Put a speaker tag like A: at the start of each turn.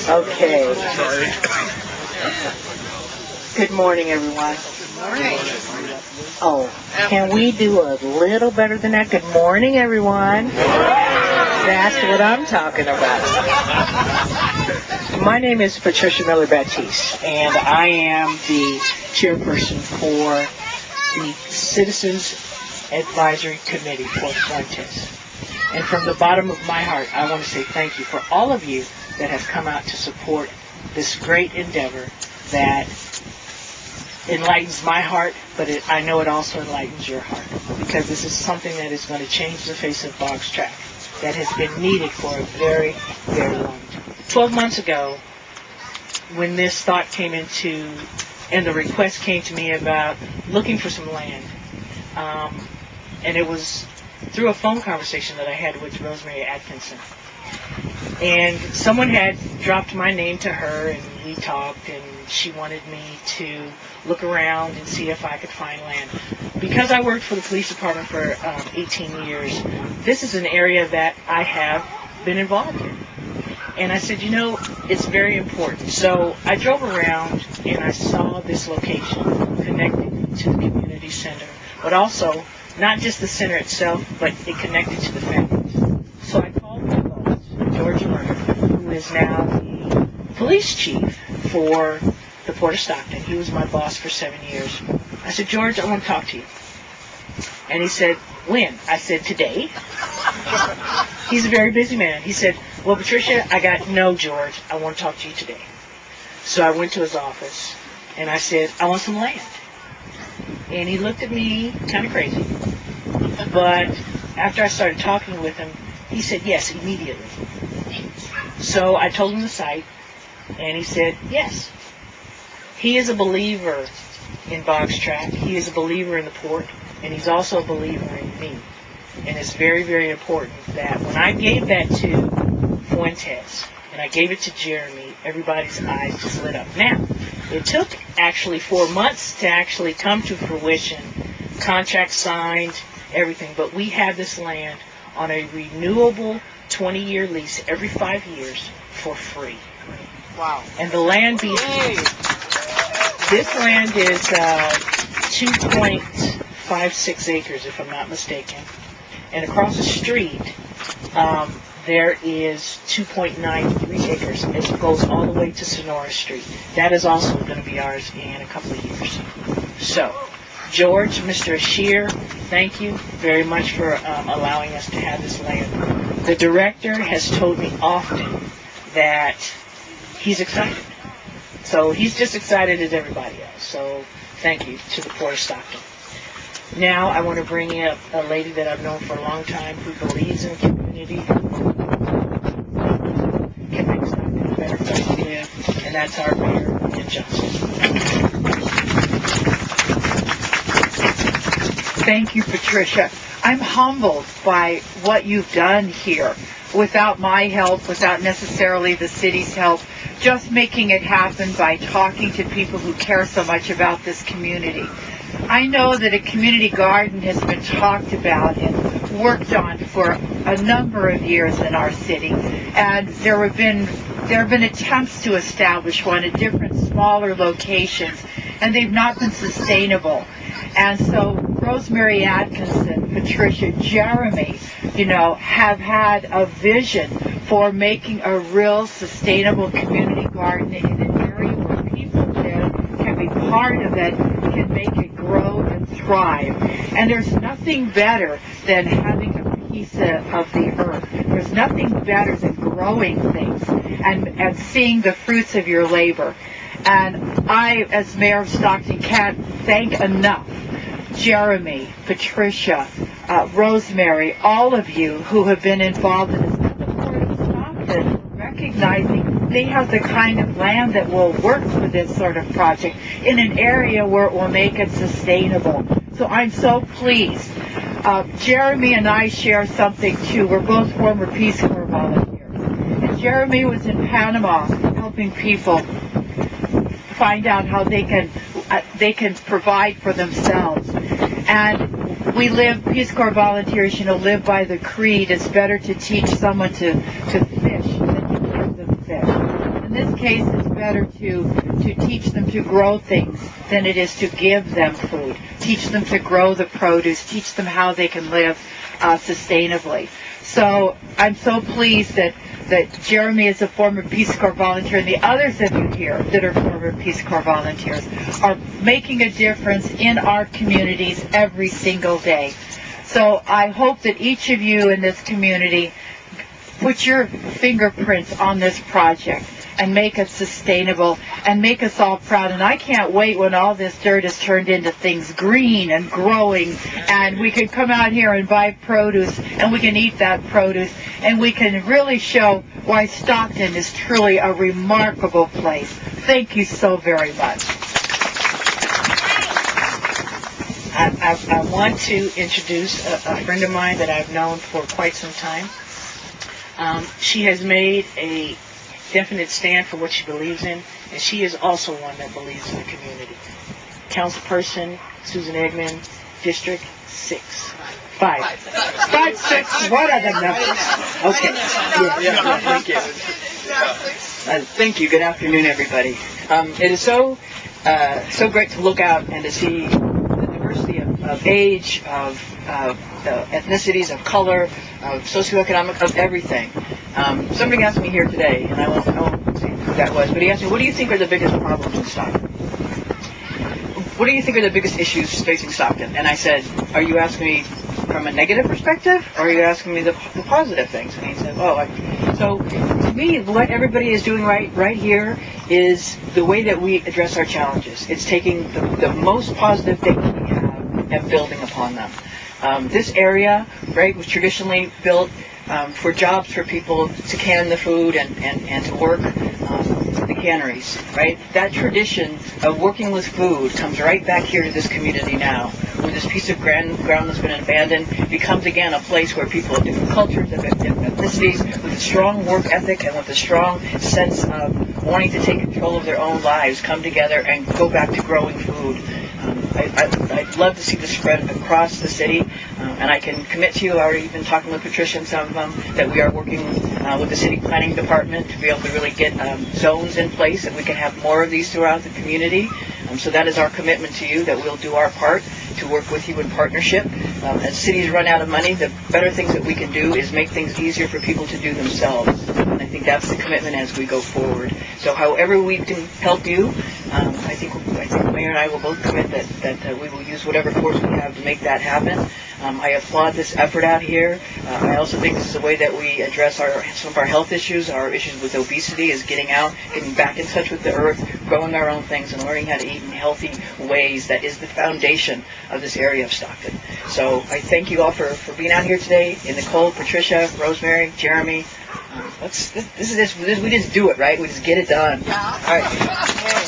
A: Okay. Good morning, everyone.
B: Good morning.
A: Oh, can we do a little better than that? Good morning, everyone. That's what I'm talking about. My name is Patricia Miller-Baptiste, and I am the chairperson for the Citizens Advisory Committee for Fuentes. And from the bottom of my heart, I want to say thank you for all of you that have come out to support this great endeavor that enlightens my heart, but I know it also enlightens your heart, because this is something that is going to change the face of Boggs Tract that has been needed for a very, very long time. 12 months ago, when this thought came into, and the request came to me about looking for some land, and it was through a phone conversation that I had with Rosemary Atkinson. And someone had dropped my name to her, and we talked, and she wanted me to look around and see if I could find land. Because I worked for the police department for 18 years, this is an area that I have been involved in. And I said, it's very important. So I drove around, and I saw this location connected to the community center, but also not just the center itself, but it connected to the families. So I called my boss, George Lerner, who is now the police chief for the Port of Stockton. He was my boss for 7 years. I said, George, I want to talk to you. And he said, when? I said, today. He's a very busy man. He said, well, Patricia, no, George, I want to talk to you today. So I went to his office, and I said, I want some land. And he looked at me kind of crazy. But after I started talking with him, he said yes immediately. So I told him the site, and he said yes. He is a believer in Boggs Tract. He is a believer in the port, and he's also a believer in me. And it's very, very important that when I gave that to Fuentes, and I gave it to Jeremy, everybody's eyes just lit up. Now, it took actually 4 months to actually come to fruition, contract signed, everything, but we have this land on a renewable 20-year lease every 5 years for free.
B: Wow.
A: And the land this land is 2.56 acres, if I'm not mistaken. And across the street, there is 2.93 acres. It goes all the way to Sonora Street. That is also going to be ours in a couple of years. So, George, Mr. Ashear, thank you very much for allowing us to have this land. The director has told me often that he's excited. So he's just excited as everybody else. So thank you to the Port of Stockton. Now I want to bring up a lady that I've known for a long time who believes in community, can make Stockton a better place to live, and that's our mayor in Johnston.
B: Thank you, Patricia. I'm humbled by what you've done here. Without my help, without necessarily the city's help, just making it happen by talking to people who care so much about this community. I know that a community garden has been talked about and worked on for a number of years in our city, and there have been attempts to establish one at different smaller locations, and they've not been sustainable. And so Rosemary Atkinson, Patricia, Jeremy, have had a vision for making a real sustainable community garden in an area where people live, can be part of it, can make it grow and thrive. And there's nothing better than having a piece of the earth. There's nothing better than growing things and seeing the fruits of your labor. And I, as Mayor of Stockton, can't thank enough Jeremy, Patricia, Rosemary, all of you who have been involved in this, and the Port of Stockton, recognizing they have the kind of land that will work for this sort of project in an area where it will make it sustainable. So I'm so pleased. Jeremy and I share something too. We're both former Peace Corps volunteers. And Jeremy was in Panama helping people find out how they can provide for themselves. And we live, Peace Corps volunteers, live by the creed, it's better to teach someone to fish than to give them fish. And case, it's better to teach them to grow things than it is to give them food. Teach them to grow the produce. Teach them how they can live sustainably. So I'm so pleased that Jeremy is a former Peace Corps volunteer, and the others of you here that are former Peace Corps volunteers are making a difference in our communities every single day. So I hope that each of you in this community put your fingerprints on this project and make it sustainable and make us all proud. And I can't wait when all this dirt is turned into things green and growing, and we can come out here and buy produce, and we can eat that produce, and we can really show why Stockton is truly a remarkable place. Thank you so very much.
A: I want to introduce a friend of mine that I've known for quite some time. She has made a definite stand for what she believes in, and she is also one that believes in the community. Councilperson Susan Eggman, District 6. 5. 5, 6, what are the numbers? Okay.
C: Yeah, thank you. Thank you. Good afternoon, everybody. It is so great to look out and to see the diversity of age, of ethnicities, of color, of socioeconomic, of everything. Somebody asked me here today, and I won't say who that was, but he asked me, what do you think are the biggest problems in Stockton? What do you think are the biggest issues facing Stockton? And I said, are you asking me from a negative perspective, or are you asking me the positive things? And he said, so to me, what everybody is doing right here is the way that we address our challenges. It's taking the most positive things we have and building upon them. This area, right, was traditionally built for jobs for people to can the food and to work the canneries, right? That tradition of working with food comes right back here to this community now, where this piece of ground that's been abandoned becomes again a place where people of different cultures, of different ethnicities, with a strong work ethic and with a strong sense of wanting to take control of their own lives, come together and go back to growing food. I'd love to see this spread across the city, and I can commit to you, I've already been talking with Patricia and some of them, that we are working with the city planning department to be able to really get zones in place, that we can have more of these throughout the community. So that is our commitment to you, that we'll do our part to work with you in partnership. As cities run out of money, the better things that we can do is make things easier for people to do themselves. And I think that's the commitment as we go forward. So however we can help you, I think the Mayor and I will both commit that we will use whatever force we have to make that happen. I applaud this effort out here. I also think this is a way that we address some of our health issues, our issues with obesity, is getting out, getting back in touch with the earth, growing our own things, and learning how to eat in healthy ways. That is the foundation of this area of Stockton. So I thank you all for being out here today. And Nicole, Patricia, Rosemary, Jeremy. We just do it, right? We just get it done. All right.